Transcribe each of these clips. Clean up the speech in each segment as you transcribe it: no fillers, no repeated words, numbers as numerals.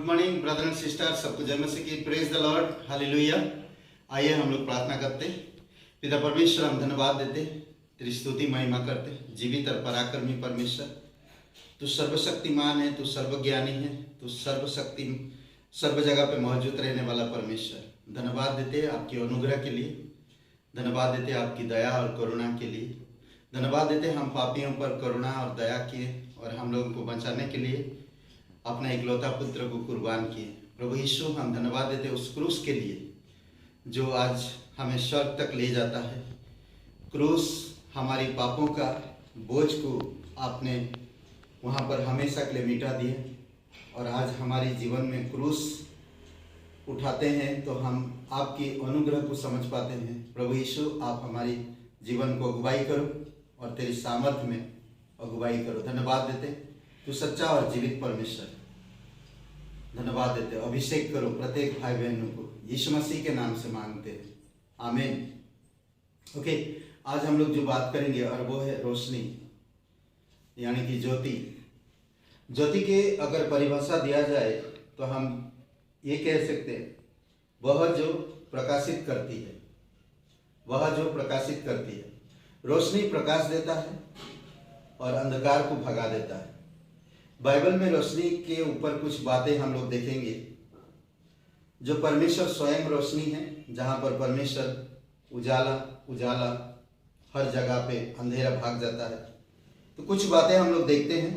Good morning brother and sister, सबको जय मसीह की। Praise the Lord, hallelujah. आइए हम लोग प्रार्थना करते। पिता परमेश्वर, हम धन्यवाद देते, तेरी स्तुति महिमा करते। जीवित और पराक्रमी परमेश्वर, तू सर्वशक्तिमान है, तू सर्वज्ञानी है, तू सर्वशक्ति सर्व जगह पे मौजूद रहने वाला परमेश्वर। धन्यवाद देते आपकी अनुग्रह के लिए, धन्यवाद देते आपकी दया और करुणा के लिए, धन्यवाद देते हम पापियों पर करुणा और दया किए और हम लोगों को बचाने के लिए अपना इकलौता पुत्र को कुर्बान किए। प्रभु यीशु, हम धन्यवाद देते उस क्रूस के लिए जो आज हमें स्वर्ग तक ले जाता है। क्रूस हमारी पापों का बोझ को आपने वहाँ पर हमेशा के लिए मिटा दिया और आज हमारे जीवन में क्रूस उठाते हैं तो हम आपकी अनुग्रह को समझ पाते हैं। प्रभु यीशु, आप हमारी जीवन को अगुवाई करो और तेरी सामर्थ्य में अगुवाई करो। धन्यवाद देते तू सच्चा और जीवित परमेश्वर, धन्यवाद देते। अभिषेक करो प्रत्येक भाई बहनों को, यीशु मसीह के नाम से मांगते हैं, आमीन। ओके, आज हम लोग जो बात करेंगे और वो है रोशनी, यानी कि ज्योति। ज्योति के अगर परिभाषा दिया जाए तो हम ये कह सकते हैं वह जो प्रकाशित करती है, वह जो प्रकाशित करती है। रोशनी प्रकाश देता है और अंधकार को भगा देता है। बाइबल में रोशनी के ऊपर कुछ बातें हम लोग देखेंगे। जो परमेश्वर स्वयं रोशनी है, जहाँ पर परमेश्वर उजाला उजाला हर जगह पे अंधेरा भाग जाता है। तो कुछ बातें हम लोग देखते हैं।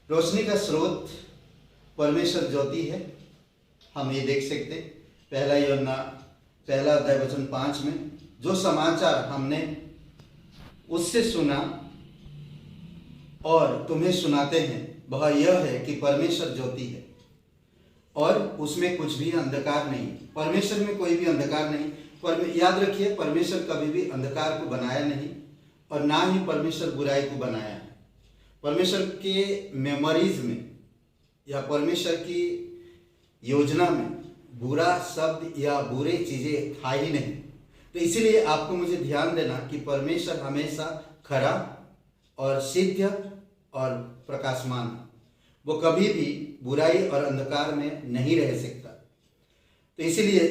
रोशनी का स्रोत परमेश्वर ज्योति है, हम ये देख सकते। पहला यूहन्ना पहला अध्याय वचन 5 में जो समाचार हमने उससे सुना और तुम्हें सुनाते हैं वह यह है कि परमेश्वर ज्योति है और उसमें कुछ भी अंधकार नहीं। परमेश्वर में कोई भी अंधकार नहीं। याद रखिए, परमेश्वर कभी भी अंधकार को बनाया नहीं और ना ही परमेश्वर बुराई को बनाया है। परमेश्वर के मेमोरीज में या परमेश्वर की योजना में बुरा शब्द या बुरे चीजें था ही नहीं। तो इसीलिए आपको मुझे ध्यान देना कि परमेश्वर हमेशा खरा और सिद्ध और प्रकाशमान, वो कभी भी बुराई और अंधकार में नहीं रह सकता। तो इसीलिए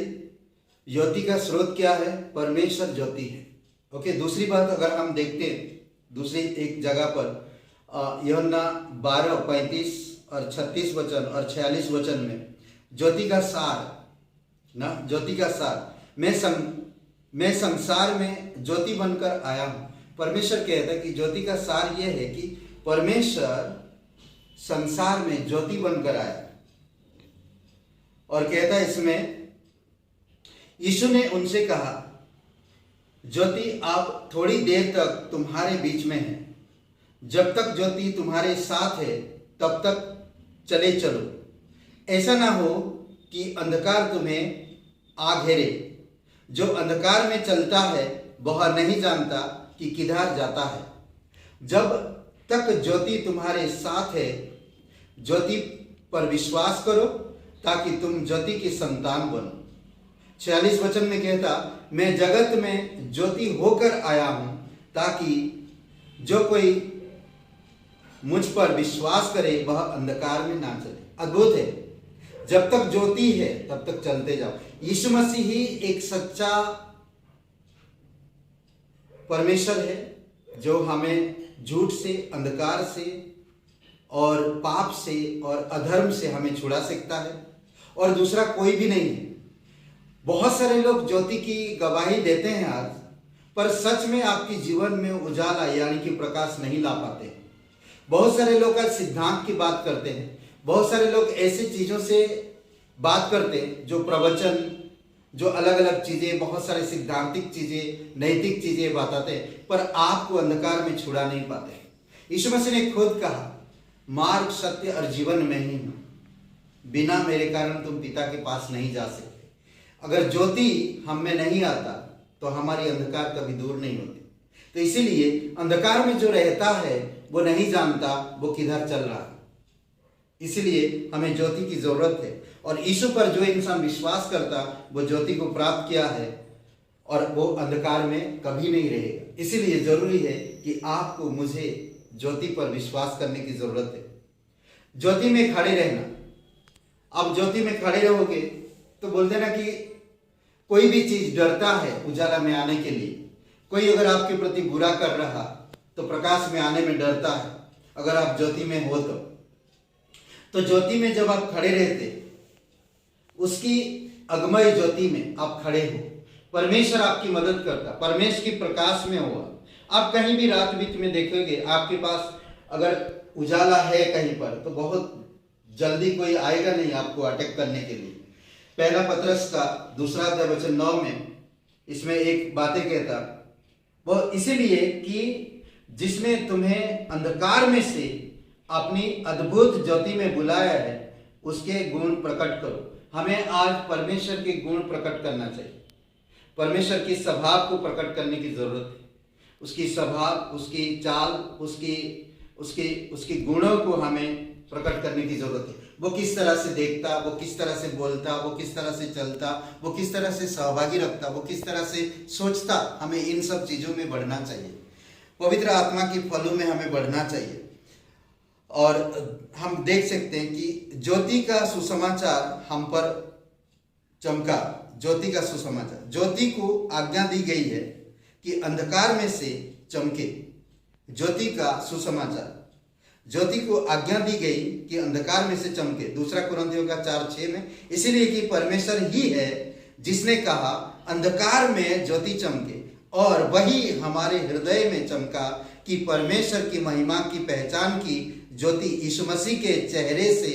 ज्योति का स्रोत क्या है? परमेश्वर ज्योति है। ओके, दूसरी बात अगर हम देखते हैं दूसरी एक जगह पर यूहन्ना 12:35 और 36 वचन और 46 वचन में ज्योति का सार ना, ज्योति का सार, मैं संसार में ज्योति बनकर आया हूँ। परमेश्वर कहता है कि ज्योति का सार यह है कि परमेश्वर संसार में ज्योति बनकर आया और कहता है इसमें, यीशु ने उनसे कहा, ज्योति आप थोड़ी देर तक तुम्हारे बीच में है, जब तक ज्योति तुम्हारे साथ है तब तक चले चलो, ऐसा ना हो कि अंधकार तुम्हें आ घेरे। जो अंधकार में चलता है वह नहीं जानता कि किधर जाता है। जब तक ज्योति तुम्हारे साथ है, ज्योति पर विश्वास करो ताकि तुम ज्योति की संतान बनो। 46 वचन में कहता, मैं जगत में ज्योति होकर आया हूं ताकि जो कोई मुझ पर विश्वास करे वह अंधकार में ना चले। अद्भुत है, जब तक ज्योति है तब तक चलते जाओ। यीशु मसीह ही एक सच्चा परमेश्वर है जो हमें झूठ से, अंधकार से और पाप से और अधर्म से हमें छुड़ा सकता है और दूसरा कोई भी नहीं है। बहुत सारे लोग ज्योति की गवाही देते हैं आज, पर सच में आपके जीवन में उजाला यानी कि प्रकाश नहीं ला पाते। बहुत सारे लोग आज सिद्धांत की बात करते हैं, बहुत सारे लोग ऐसी चीजों से बात करते हैं जो प्रवचन, जो अलग अलग चीजें, बहुत सारे सिद्धांतिक चीजें, नैतिक चीजें बताते हैं, पर आपको अंधकार में छुड़ा नहीं पाते। यीशु मसीह ने खुद कहा, मार्ग, सत्य और जीवन में ही हूं, बिना मेरे कारण तुम पिता के पास नहीं जा सकते। अगर ज्योति हम में नहीं आता तो हमारी अंधकार कभी दूर नहीं होती। तो इसीलिए अंधकार में जो रहता है वो नहीं जानता वो किधर चल रहा है। इसीलिए हमें ज्योति की जरूरत है और यीशु पर जो इंसान विश्वास करता वो ज्योति को प्राप्त किया है और वो अंधकार में कभी नहीं रहेगा। इसीलिए जरूरी है कि आपको, मुझे ज्योति पर विश्वास करने की जरूरत है। ज्योति में खड़े रहना, आप ज्योति में खड़े रहोगे तो बोलते ना कि कोई भी चीज डरता है उजाला में आने के लिए। कोई अगर आपके प्रति बुरा कर रहा तो प्रकाश में आने में डरता है, अगर आप ज्योति में हो तो ज्योति में जब आप खड़े रहते, उसकी अगमय ज्योति में आप खड़े हो, परमेश्वर आपकी मदद करता, परमेश्वर की प्रकाश में हुआ। आप कहीं भी रात बीत में देखोगे, आपके पास अगर उजाला है कहीं पर तो बहुत जल्दी कोई आएगा नहीं आपको अटैक करने के लिए। पहला पतरस का 2:9 में इसमें एक बातें कहता, वो इसीलिए कि जिसने तुम्हें अंधकार में से अपनी अद्भुत ज्योति में बुलाया है उसके गुण प्रकट करो। हमें आज परमेश्वर के गुण प्रकट करना चाहिए, परमेश्वर की स्वभाव को प्रकट करने की जरूरत है। उसकी स्वभाव, उसकी चाल, उसकी गुणों को हमें प्रकट करने की जरूरत है। वो किस तरह से देखता, वो किस तरह से बोलता, वो किस तरह से चलता, वो किस तरह से सहभागी रखता, वो किस तरह से सोचता, हमें इन सब चीजों में बढ़ना चाहिए। पवित्र आत्मा की फलों में हमें बढ़ना चाहिए। और हम देख सकते हैं कि ज्योति का सुसमाचार हम पर चमका। ज्योति का सुसमाचार, ज्योति को आज्ञा दी गई है कि अंधकार में से चमके। ज्योति का सुसमाचार, ज्योति को आज्ञा दी गई कि अंधकार में से चमके। 2 कुरिन्थियों का 4:6 में, इसीलिए कि परमेश्वर ही है जिसने कहा अंधकार में ज्योति चमके, और वही हमारे हृदय में चमका कि परमेश्वर की महिमा की पहचान की ज्योति यीशु मसीह के चेहरे से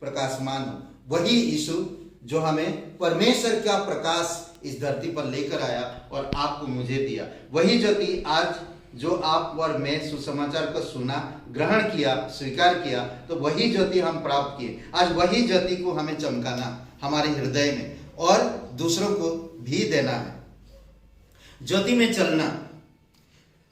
प्रकाशमान हो। वही यीशु जो हमें परमेश्वर का प्रकाश इस धरती पर लेकर आया और आपको मुझे दिया, वही ज्योति आज जो आप और मैं सुसमाचार को सुना, ग्रहण किया, स्वीकार किया, तो वही ज्योति हम प्राप्त किए। आज वही ज्योति को हमें चमकाना हमारे हृदय में और दूसरों को भी देना है। ज्योति में चलना,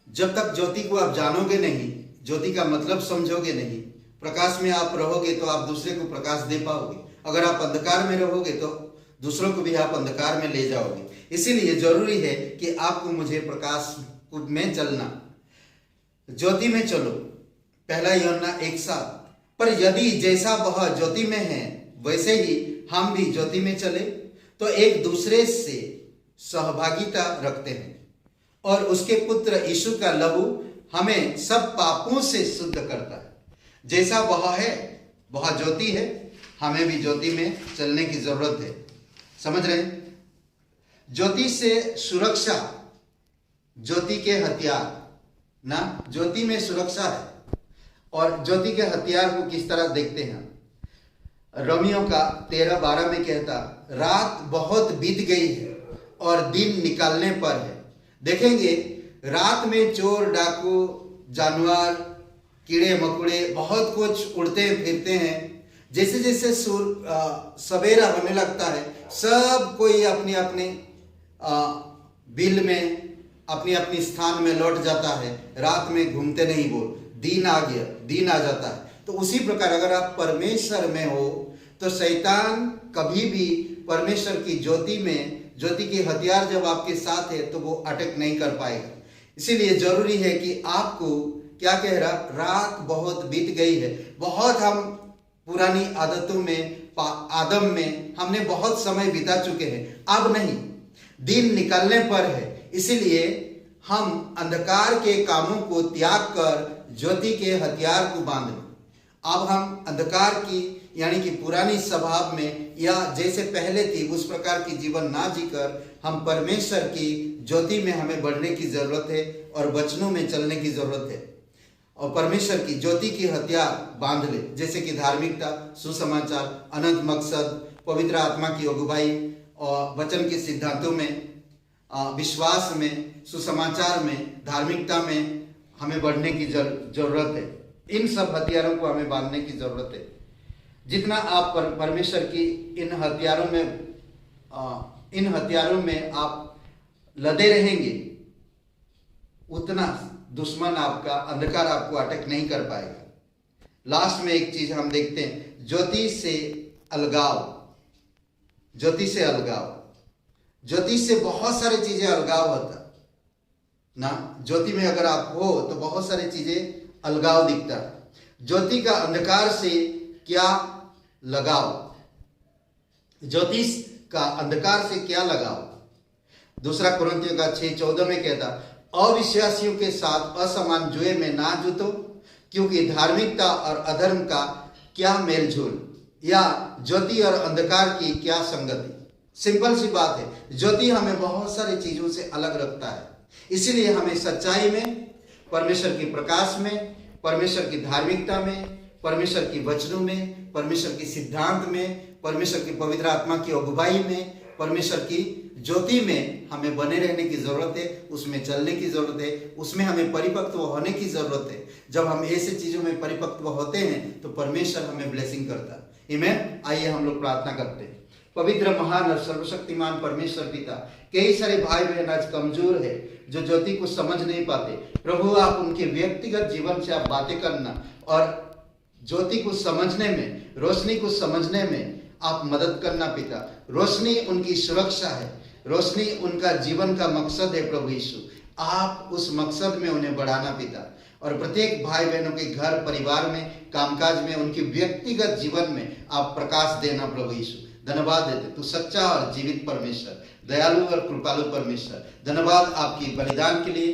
जब तक ज्योति को आप जानोगे नहीं, ज्योति का मतलब समझोगे नहीं, प्रकाश में आप रहोगे तो आप दूसरे को प्रकाश दे पाओगे। अगर आप अंधकार में रहोगे तो दूसरों को भी आप अंधकार में ले जाओगे। इसीलिए जरूरी है कि आपको मुझे प्रकाश में चलना, ज्योति में चलो। 1 यूहन्ना 1:7, पर यदि जैसा वह ज्योति में है वैसे ही हम भी ज्योति में चले तो एक दूसरे से सहभागिता रखते हैं, और उसके पुत्र यीशु का लहू हमें सब पापों से शुद्ध करता है। जैसा वह है, वह ज्योति है, हमें भी ज्योति में चलने की जरूरत है। समझ रहे हैं? ज्योति से सुरक्षा, ज्योति के हथियार ना, ज्योति में सुरक्षा है। और ज्योति के हथियार को किस तरह देखते हैं? रोमियो का 13:12 में कहता, रात बहुत बीत गई है और दिन निकालने पर है। देखेंगे रात में चोर, डाकू, जानवर, कीड़े मकोड़े बहुत कुछ उड़ते फिरते हैं। जैसे जैसे सवेरा होने लगता है, सब कोई अपने अपने बिल में, अपनी अपनी स्थान में लौट जाता है। रात में घूमते नहीं, वो दिन आ गया, दिन आ जाता है। तो उसी प्रकार अगर आप परमेश्वर में हो तो शैतान कभी भी परमेश्वर की ज्योति में, ज्योति के हथियार जब आपके साथ है तो वो अटैक नहीं कर पाएगा। इसीलिए जरूरी है कि आपको क्या कह रहा, रात बहुत बीत गई है। बहुत हम पुरानी आदतों में, आदम में हमने बहुत समय बिता चुके हैं। अब नहीं, दिन निकलने पर है। इसीलिए हम अंधकार के कामों को त्याग कर ज्योति के हथियार को बांध लें। अब हम अंधकार की यानी कि पुरानी स्वभाव में या जैसे पहले थी उस प्रकार की जीवन ना जीकर हम परमेश्वर की ज्योति में हमें बढ़ने की जरूरत है और वचनों में चलने की जरूरत है। और परमेश्वर की ज्योति की हथियार बांध ले, जैसे कि धार्मिकता, सुसमाचार, अनंत मकसद, पवित्र आत्मा की अगुवाई और वचन के सिद्धांतों में, विश्वास में, सुसमाचार में, धार्मिकता में हमें बढ़ने की जरूरत है। इन सब हथियारों को हमें बांधने की जरूरत है। जितना आप परमेश्वर की इन हथियारों में आप लदे रहेंगे, उतना दुश्मन आपका, अंधकार आपको अटैक नहीं कर पाएगा। लास्ट में एक चीज हम देखते हैं, ज्योति से अलगाव। ज्योति से अलगाव, ज्योति से बहुत सारी चीजें अलगाव होता ना। ज्योति में अगर आप हो तो बहुत सारी चीजें अलगाव दिखता है। ज्योति का अंधकार से क्या लगाव, ज्योतिष का अंधकार से क्या लगाव। दूसरा कुरिन्थियों का 6:14 में कहता, अविश्वासियों के साथ असमान जुए में ना जुटो, क्योंकि धार्मिकता और अधर्म का क्या मेलजोल, या ज्योति और अंधकार की क्या संगति। सिंपल सी बात है, ज्योति हमें बहुत सारी चीजों से अलग रखता है, इसीलिए हमें सच्चाई में, परमेश्वर के प्रकाश में, परमेश्वर की धार्मिकता में, परमेश्वर की वचनों में, परमेश्वर की सिद्धांत में, परमेश्वर की पवित्र आत्मा की अगुवाई में, परमेश्वर की ज्योति में हमें बने रहने की जरूरत है, उसमें चलने की जरूरत है, उसमें हमें परिपक्व होने की जरूरत है। जब हम ऐसे चीजों में परिपक्व होते हैं तो परमेश्वर हमें ब्लेसिंग करता है। आमीन। आइए हम लोग प्रार्थना करते हैं। पवित्र, महान और सर्वशक्तिमान परमेश्वर पिता, कई सारे भाई बहन आज कमजोर है जो ज्योति को समझ नहीं पाते। प्रभु, आप उनके व्यक्तिगत जीवन से आप बातें करना और ज्योति को समझने में, रोशनी को समझने में आप मदद करना पिता। रोशनी उनकी सुरक्षा है, रोशनी उनका जीवन का मकसद है। प्रभु यीशु, आप उस मकसद में उन्हें बढ़ाना पिता, और प्रत्येक भाई बहनों के घर परिवार में, कामकाज में, उनके व्यक्तिगत जीवन में आप प्रकाश देना। प्रभु यीशु, धन्यवाद देते, तू सच्चा और जीवित परमेश्वर, दयालु और कृपालु परमेश्वर। धन्यवाद आपकी बलिदान के लिए,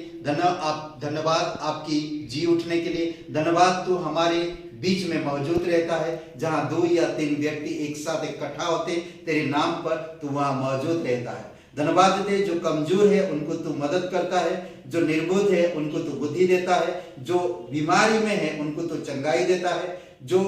धन्यवाद आपकी जी उठने के लिए, धन्यवाद तू हमारे बीच में मौजूद रहता है। जहां 2 या 3 व्यक्ति एक साथ इकट्ठा होते तेरे नाम पर, तू वहां मौजूद रहता है। धन्यवाद दे, जो कमजोर है उनको तू मदद करता है, जो निर्बुद्ध है उनको तू बुद्धि देता है, जो बीमारी में है उनको तू चंगाई देता है, जो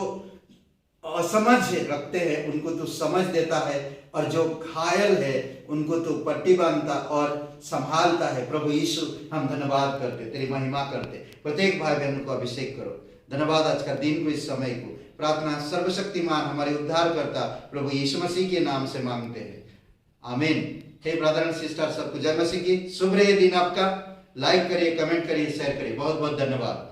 असमझ रखते हैं उनको तू समझ देता है, और जो घायल है उनको तू पट्टी बांधता और संभालता है। प्रभु यीशु, हम धन्यवाद करते, तेरी महिमा करते। प्रत्येक भाई बहनों को अभिषेक करो। धन्यवाद आज का दिन को, इस समय को। प्रार्थना सर्वशक्तिमान हमारे उद्धार करता प्रभु यीशु मसीह के नाम से मांगते हैं, आमीन। हे ब्रदर एंड सिस्टर, सबको जय मसीह की। शुभ रहे दिन आपका। लाइक करिए, कमेंट करिए, शेयर करिए। बहुत बहुत धन्यवाद।